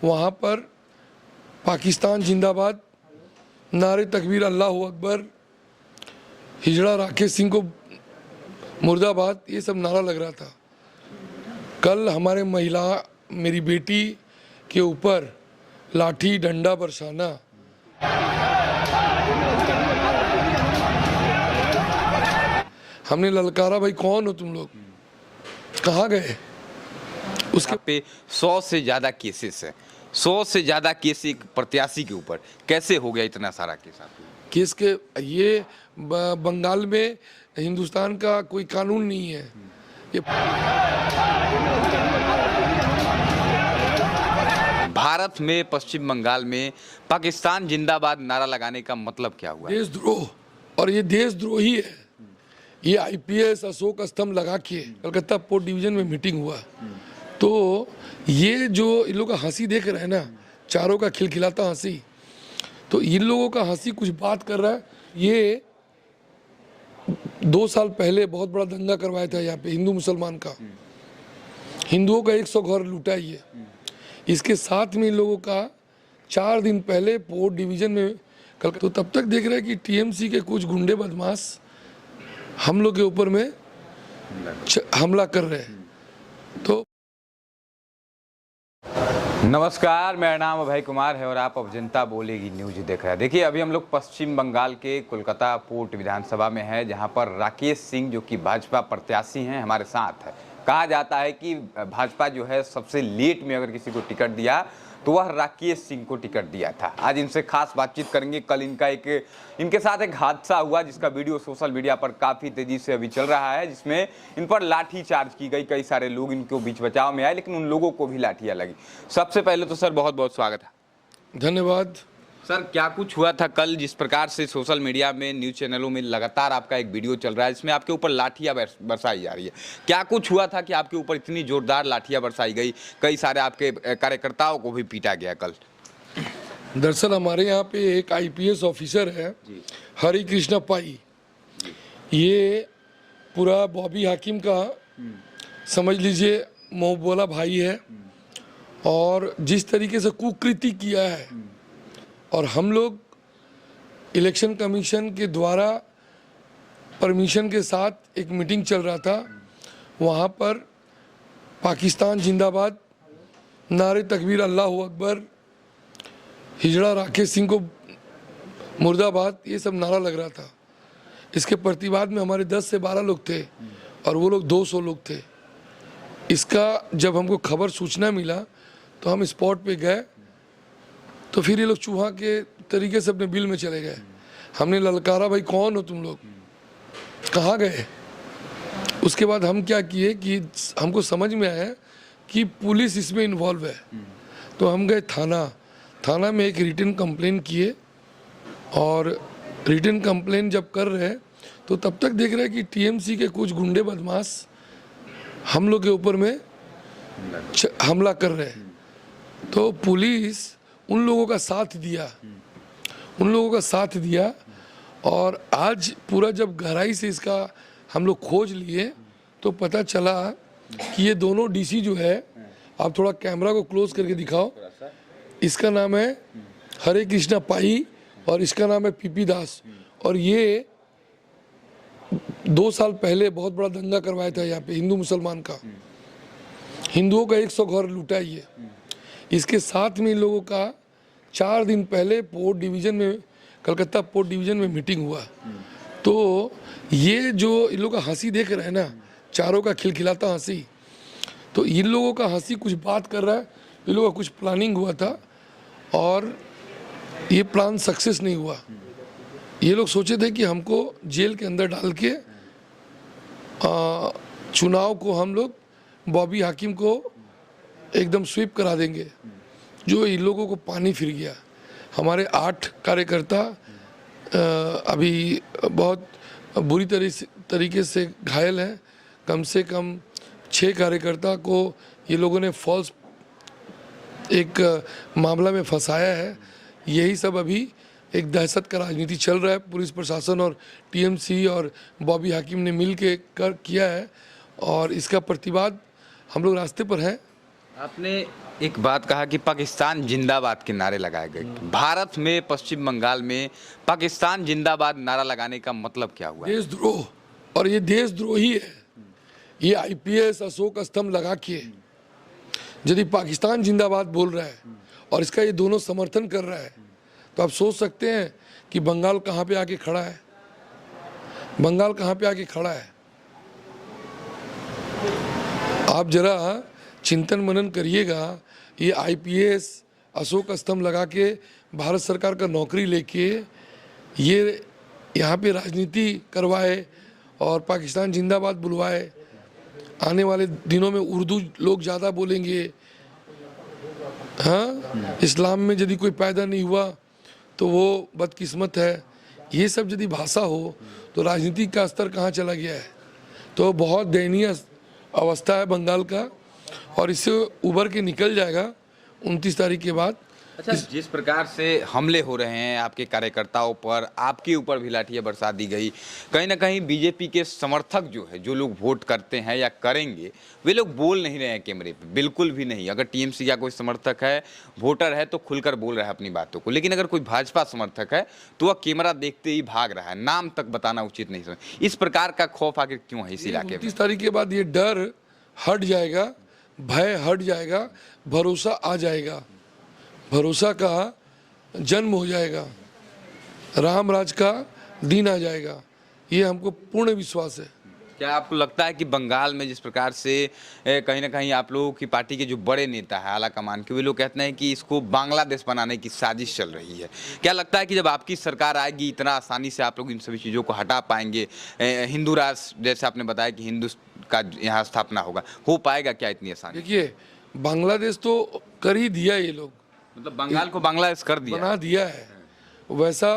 वहाँ पर पाकिस्तान जिंदाबाद, नारे तकबीर, अल्लाह अकबर, हिजड़ा राकेश सिंह को मुर्दाबाद, ये सब नारा लग रहा था। कल हमारे महिला, मेरी बेटी के ऊपर लाठी डंडा बरसाना, हमने ललकारा, भाई कौन हो तुम लोग, कहाँ गए? उसके पे 100 से ज़्यादा केसेस है, 100 से ज़्यादा केस एक प्रत्याशी के ऊपर। कैसे हो गया इतना सारा केस? केस के ये बंगाल में हिंदुस्तान का कोई कानून नहीं है। ये भारत में, पश्चिम बंगाल में पाकिस्तान जिंदाबाद नारा लगाने का मतलब क्या हुआ? देशद्रोह, और ये देशद्रोही है। ये आईपीएस अशोक स्तंभ लगा के कलकत्ता पोर्ट डिवीजन में मीटिंग हुआ, तो ये जो इन लोगों का हंसी देख रहे हैं ना, चारों का खिलखिलाता हंसी, तो इन लोगों का हंसी कुछ बात कर रहा है। ये 2 साल पहले बहुत बड़ा दंगा करवाया था यहाँ पे हिंदू मुसलमान का, हिंदुओं का 100 घर लूटा ये। इसके साथ में इन लोगों का 4 दिन पहले पोर्ट डिवीजन में तो तब तक देख रहे हैं कि टीएमसी के कुछ गुंडे बदमाश हम लोग के ऊपर में हमला कर रहे हैं। तो नमस्कार, मेरा नाम अभय कुमार है और आप अब जनता बोलेगी न्यूज देख रहे हैं। देखिए, अभी हम लोग पश्चिम बंगाल के कोलकाता पोर्ट विधानसभा में है, जहां पर राकेश सिंह जो कि भाजपा प्रत्याशी हैं हमारे साथ है। कहा जाता है कि भाजपा जो है सबसे लेट में अगर किसी को टिकट दिया तो वह राकेश सिंह को टिकट दिया था। आज इनसे खास बातचीत करेंगे। कल इनके साथ एक हादसा हुआ जिसका वीडियो सोशल मीडिया पर काफ़ी तेजी से अभी चल रहा है, जिसमें इन पर लाठी चार्ज की गई। कई सारे लोग इनके बीच बचाव में आए, लेकिन उन लोगों को भी लाठियां लगी। सबसे पहले तो सर बहुत बहुत स्वागत है। धन्यवाद। सर, क्या कुछ हुआ था कल? जिस प्रकार से सोशल मीडिया में, न्यूज़ चैनलों में लगातार आपका एक वीडियो चल रहा है जिसमें आपके ऊपर लाठियां बरसाई जा रही है, क्या कुछ हुआ था कि आपके ऊपर इतनी जोरदार लाठियां बरसाई गई? कई सारे आपके कार्यकर्ताओं को भी पीटा गया कल। दरअसल हमारे यहाँ पे एक आईपीएस ऑफिसर है, हरि कृष्णा पाई, ये पूरा बॉबी हाकिम का समझ लीजिए मुँह बोला भाई है, और जिस तरीके से कुकृति किया है, और हम लोग इलेक्शन कमीशन के द्वारा परमिशन के साथ एक मीटिंग चल रहा था, वहाँ पर पाकिस्तान जिंदाबाद, नारे तकबीर, अल्लाह अकबर, हिजड़ा राकेश सिंह को मुर्दाबाद, ये सब नारा लग रहा था। इसके प्रतिवाद में हमारे 10 से 12 लोग थे और वो लोग 200 लोग थे। इसका जब हमको खबर सूचना मिला तो हम स्पॉट पे गए, तो फिर ये लोग चूहा के तरीके से अपने बिल में चले गए। हमने ललकारा, भाई कौन हो तुम लोग, कहाँ गए? उसके बाद हम क्या किए कि हमको समझ में आया कि पुलिस इसमें इन्वॉल्व है, तो हम गए थाना में एक रिटन कंप्लेन किए, और रिटन कंप्लेन जब कर रहे हैं तो तब तक देख रहे हैं कि टीएमसी के कुछ गुंडे बदमाश हम लोग के ऊपर में हमला कर रहे हैं। तो पुलिस उन लोगों का साथ दिया, और आज पूरा जब गहराई से इसका हम लोग खोज लिए तो पता चला कि ये दोनों डीसी जो है, आप थोड़ा कैमरा को क्लोज करके दिखाओ, इसका नाम है हरे कृष्णा पाई और इसका नाम है पीपी दास, और ये 2 साल पहले बहुत बड़ा दंगा करवाया था यहाँ पे हिंदू मुसलमान का, हिंदुओं का 100 घर लूटा ये। इसके साथ में इन लोगों का 4 दिन पहले पोर्ट डिवीजन में, कलकत्ता पोर्ट डिवीजन में मीटिंग हुआ, तो ये जो इन लोगों का हंसी देख रहे हैं ना, चारों का खिलखिलाता हंसी, तो इन लोगों का हंसी कुछ बात कर रहा है। इन लोगों का कुछ प्लानिंग हुआ था और ये प्लान सक्सेस नहीं हुआ। ये लोग सोचे थे कि हमको जेल के अंदर डाल के चुनाव को हम लोग बॉबी हाकिम को एकदम स्वीप करा देंगे, जो इन लोगों को पानी फिर गया। हमारे 8 कार्यकर्ता अभी बहुत बुरी तरीके से घायल हैं। कम से कम 6 कार्यकर्ता को ये लोगों ने फॉल्स एक मामला में फंसाया है। यही सब अभी एक दहशत का राजनीति चल रहा है, पुलिस प्रशासन और टीएमसी और बॉबी हाकिम ने मिल के किया है, और इसका प्रतिवाद हम लोग रास्ते पर हैं। आपने एक बात कहा कि पाकिस्तान जिंदाबाद के नारे लगाए गए। भारत में पश्चिम बंगाल में पाकिस्तान जिंदाबाद नारा लगाने का मतलब क्या हुआ? देशद्रोह, और ये देशद्रोही है। ये आईपीएस अशोक स्तंभ लगा के यदि पाकिस्तान जिंदाबाद बोल रहा है और इसका ये दोनों समर्थन कर रहा है, तो आप सोच सकते हैं कि बंगाल कहाँ पे आके खड़ा है। बंगाल कहाँ पे आके खड़ा है। आप जरा चिंतन मनन करिएगा। ये आईपीएस अशोक स्तंभ लगा के भारत सरकार का नौकरी लेके ये यहाँ पे राजनीति करवाए और पाकिस्तान जिंदाबाद बुलवाए। आने वाले दिनों में उर्दू लोग ज़्यादा बोलेंगे। हाँ, इस्लाम में यदि कोई पैदा नहीं हुआ तो वो बदकिस्मत है। ये सब यदि भाषा हो तो राजनीति का स्तर कहाँ चला गया है। तो बहुत दयनीय अवस्था है बंगाल का, और इससे उभर के निकल जाएगा 29 तारीख के बाद। अच्छा, जिस प्रकार से हमले हो रहे हैं आपके कार्यकर्ताओं पर, आपके ऊपर भी लाठियां बरसा दी गई, कहीं ना कहीं बीजेपी के समर्थक जो है, जो लोग वोट करते हैं या करेंगे, वे लोग बोल नहीं रहे हैं कैमरे पे, बिल्कुल भी नहीं। अगर टीएमसी का कोई समर्थक है, वोटर है, तो खुलकर बोल रहा है अपनी बातों को, लेकिन अगर कोई भाजपा समर्थक है तो वह कैमरा देखते ही भाग रहा है, नाम तक बताना उचित नहीं समझ। इस प्रकार का खौफ आखिर क्यों है इस इलाके में? 29 तारीख के बाद ये डर हट जाएगा, भय हट जाएगा, भरोसा आ जाएगा, भरोसा का जन्म हो जाएगा, राम राज का दिन आ जाएगा। ये हमको पूर्ण विश्वास है। क्या आपको लगता है कि बंगाल में जिस प्रकार से कहीं ना कहीं आप लोगों की पार्टी के जो बड़े नेता है आला कमान के, वे लोग कहते हैं कि इसको बांग्लादेश बनाने की साजिश चल रही है, क्या लगता है कि जब आपकी सरकार आएगी इतना आसानी से आप लोग इन सभी चीज़ों को हटा पाएंगे? हिंदू राष्ट्र जैसे आपने बताया कि हिंदू का यहाँ स्थापना होगा, हो पाएगा क्या इतनी आसानी? देखिए, बांग्लादेश तो कर ही दिया ये लोग, मतलब बंगाल को बांग्लादेश कर दिया, बना दिया है। वैसा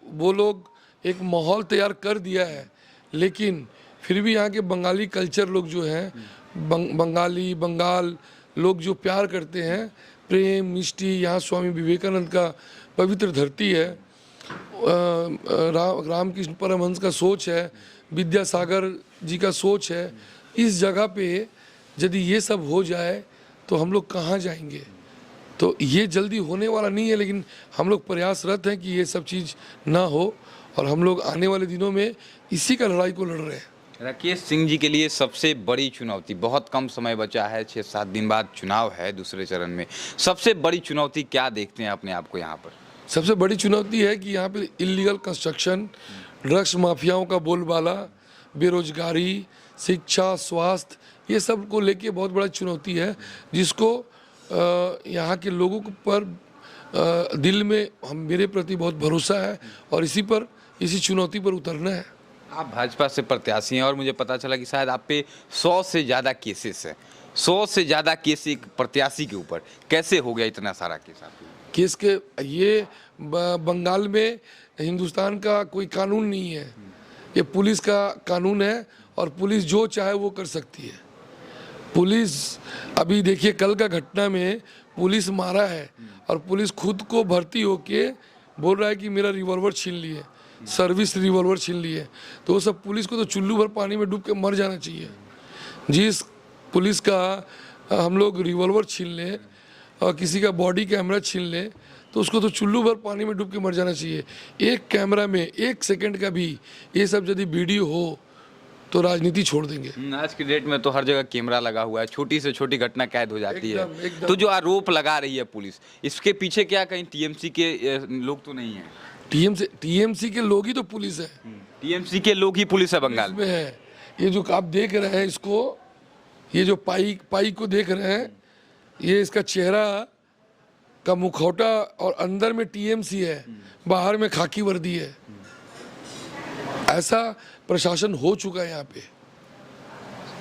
वो लोग एक माहौल तैयार कर दिया है, लेकिन फिर भी यहाँ के बंगाली कल्चर लोग जो हैं, बंगाली बंगाल लोग जो प्यार करते हैं, प्रेम मिष्टी, यहाँ स्वामी विवेकानंद का पवित्र धरती है, रामकृष्ण परमहंस का सोच है, विद्यासागर जी का सोच है। इस जगह पे यदि ये सब हो जाए तो हम लोग कहाँ जाएंगे? तो ये जल्दी होने वाला नहीं है, लेकिन हम लोग प्रयासरत हैं कि ये सब चीज़ ना हो, और हम लोग आने वाले दिनों में इसी का लड़ाई को लड़ रहे हैं। राकेश सिंह जी के लिए सबसे बड़ी चुनौती, बहुत कम समय बचा है, 6-7 दिन बाद चुनाव है दूसरे चरण में, सबसे बड़ी चुनौती क्या देखते हैं अपने आप को यहाँ पर? सबसे बड़ी चुनौती है कि यहाँ पे इलीगल कंस्ट्रक्शन, ड्रग्स माफियाओं का बोलबाला, बेरोजगारी, शिक्षा, स्वास्थ्य, ये सब को लेके बहुत बड़ा चुनौती है, जिसको यहाँ के लोगों पर दिल में मेरे प्रति बहुत भरोसा है, और इसी चुनौती पर उतरना है। आप भाजपा से प्रत्याशी हैं और मुझे पता चला कि शायद आप पे 100 से ज़्यादा केसेस हैं, 100 से ज़्यादा केस एक प्रत्याशी के ऊपर, कैसे हो गया इतना सारा केस आपके? केस के ये बंगाल में हिंदुस्तान का कोई कानून नहीं है, ये पुलिस का कानून है, और पुलिस जो चाहे वो कर सकती है। पुलिस, अभी देखिए कल का घटना में पुलिस मारा है, और पुलिस खुद को भर्ती होके बोल रहा है कि मेरा रिवॉल्वर छीन लिए, सर्विस रिवॉल्वर छीन लिए। तो वो सब पुलिस को तो चुल्लू भर पानी में डूब के मर जाना चाहिए। जिस पुलिस का हम लोग रिवॉल्वर छीन लें और किसी का बॉडी कैमरा छीन लें, तो उसको तो चुल्लू भर पानी में डूब के मर जाना चाहिए। एक कैमरा में 1 सेकंड का भी ये सब यदि वीडियो हो तो राजनीति छोड़ देंगे। आज की डेट में तो हर जगह कैमरा लगा हुआ है, छोटी से छोटी घटना कैद हो जाती एकदम, है। एकदम। तो जो आरोप लगा रही है पुलिस, इसके पीछे क्या कहीं टीएमसी के लोग तो नहीं है? टीएमसी के लोग ही तो पुलिस है, टीएमसी के लोग ही पुलिस है बंगाल में है। ये जो आप देख रहे हैं इसको, ये जो पाई को देख रहे हैं, ये इसका चेहरा का मुखौटा, और अंदर में टीएमसी है, बाहर में खाकी वर्दी है। ऐसा प्रशासन हो चुका है यहाँ पे।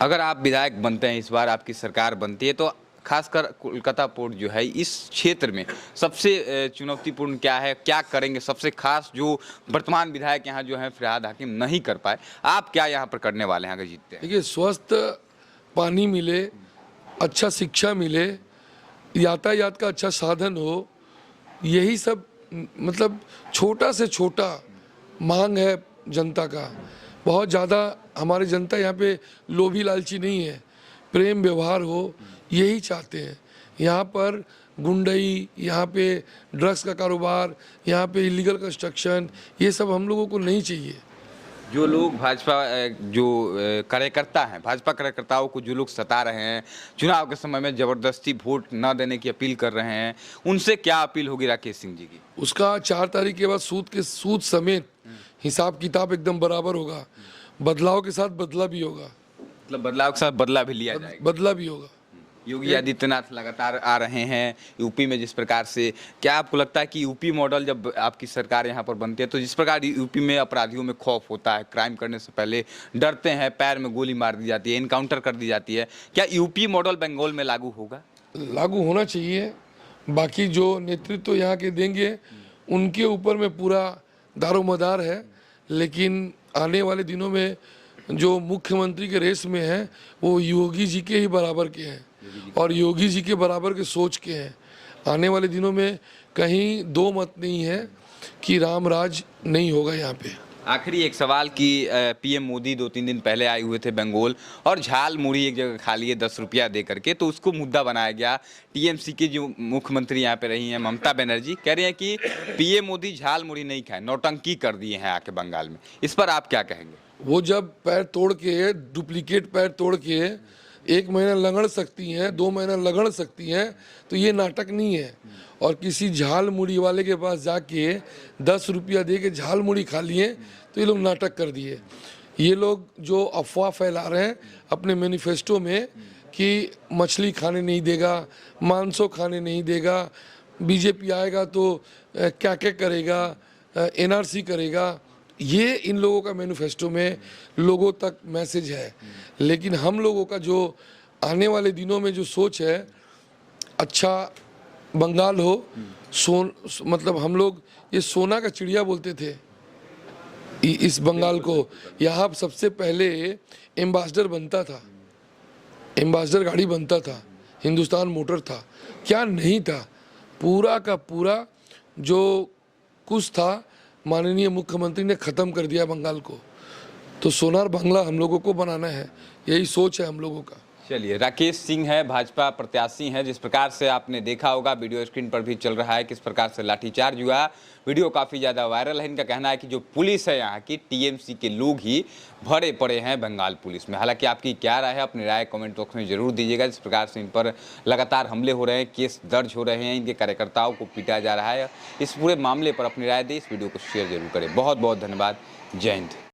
अगर आप विधायक बनते हैं, इस बार आपकी सरकार बनती है, तो खासकर कोलकाता पोर्ट जो है इस क्षेत्र में सबसे चुनौतीपूर्ण क्या है, क्या करेंगे सबसे खास, जो वर्तमान विधायक यहाँ जो है फिरहाद हाकिम नहीं कर पाए, आप क्या यहाँ पर करने वाले हैं अगर जीतते हैं? देखिए, स्वस्थ पानी मिले, अच्छा शिक्षा मिले, यातायात का अच्छा साधन हो, यही सब मतलब छोटा से छोटा मांग है जनता का। बहुत ज़्यादा हमारी जनता यहाँ पे लोभी लालची नहीं है। प्रेम व्यवहार हो, यही चाहते हैं। यहाँ पर गुंडई, यहाँ पे ड्रग्स का कारोबार, यहाँ पे इलीगल कंस्ट्रक्शन, ये सब हम लोगों को नहीं चाहिए। जो लोग भाजपा जो कार्यकर्ता हैं, भाजपा कार्यकर्ताओं को जो लोग सता रहे हैं, चुनाव के समय में जबरदस्ती वोट न देने की अपील कर रहे हैं, उनसे क्या अपील होगी राकेश सिंह जी की? उसका 4 तारीख के बाद सूद समेत हिसाब किताब एकदम बराबर होगा। बदलाव के साथ बदला भी होगा, मतलब बदलाव के साथ बदला भी लिया जाएगा। बदला भी होगा। योगी आदित्यनाथ लगातार आ रहे हैं यूपी में, जिस प्रकार से, क्या आपको लगता है कि यूपी मॉडल जब आपकी सरकार यहाँ पर बनती है तो जिस प्रकार यूपी में अपराधियों में खौफ होता है, क्राइम करने से पहले डरते हैं, पैर में गोली मार दी जाती है, इनकाउंटर कर दी जाती है, क्या यूपी मॉडल बंगाल में लागू होगा? लागू होना चाहिए। बाकी जो नेतृत्व यहाँ के देंगे उनके ऊपर में पूरा दारोमदार है, लेकिन आने वाले दिनों में जो मुख्यमंत्री के रेस में हैं वो योगी जी के ही बराबर के हैं और योगी जी के बराबर के सोच के हैं। आने वाले दिनों में कहीं दो मत नहीं है कि राम राज नहीं होगा यहाँ पे। आखिरी एक सवाल कि पीएम मोदी 2-3 दिन पहले आए हुए थे बंगाल और झाल मुड़ी एक जगह खा लिए 10 रुपया दे करके, तो उसको मुद्दा बनाया गया। टीएमसी की जो मुख्यमंत्री यहाँ पे रही हैं ममता बनर्जी, कह रही हैं कि पीएम मोदी झाल मुड़ी नहीं खाए, नौटंकी कर दिए हैं आके बंगाल में। इस पर आप क्या कहेंगे? वो जब पैर तोड़ के, डुप्लीकेट पैर तोड़ के 1 महीना लगड़ सकती हैं, 2 महीना लगड़ सकती हैं, तो ये नाटक नहीं है। और किसी झाल मुड़ी वाले के पास जाके 10 रुपया दे के झाल मुड़ी खा लिए तो ये लोग नाटक कर दिए। ये लोग जो अफवाह फैला रहे हैं अपने मैनिफेस्टो में कि मछली खाने नहीं देगा, मांसो खाने नहीं देगा, बीजेपी आएगा तो क्या क्या करेगा, एनआरसी करेगा, ये इन लोगों का मैनिफेस्टो में लोगों तक मैसेज है। लेकिन हम लोगों का जो आने वाले दिनों में जो सोच है, अच्छा बंगाल हो, मतलब हम लोग ये सोना का चिड़िया बोलते थे इस बंगाल को। यहाँ सबसे पहले एम्बेसडर बनता था, एम्बेसडर गाड़ी बनता था, हिंदुस्तान मोटर था, क्या नहीं था, पूरा का पूरा जो कुछ था माननीय मुख्यमंत्री ने ख़त्म कर दिया बंगाल को। तो सोनार बांग्ला हम लोगों को बनाना है, यही सोच है हम लोगों का। चलिए, राकेश सिंह है, भाजपा प्रत्याशी हैं। जिस प्रकार से आपने देखा होगा, वीडियो स्क्रीन पर भी चल रहा है किस प्रकार से लाठीचार्ज हुआ, वीडियो काफ़ी ज़्यादा वायरल है। इनका कहना है कि जो पुलिस है यहाँ की, टीएमसी के लोग ही भरे पड़े हैं बंगाल पुलिस में। हालांकि आपकी क्या राय है, अपनी राय कमेंट बॉक्स में जरूर दीजिएगा। जिस प्रकार से इन पर लगातार हमले हो रहे हैं, केस दर्ज हो रहे हैं, इनके कार्यकर्ताओं को पीटा जा रहा है, इस पूरे मामले पर अपनी राय दें, इस वीडियो को शेयर जरूर करें। बहुत बहुत धन्यवाद। जय हिंद।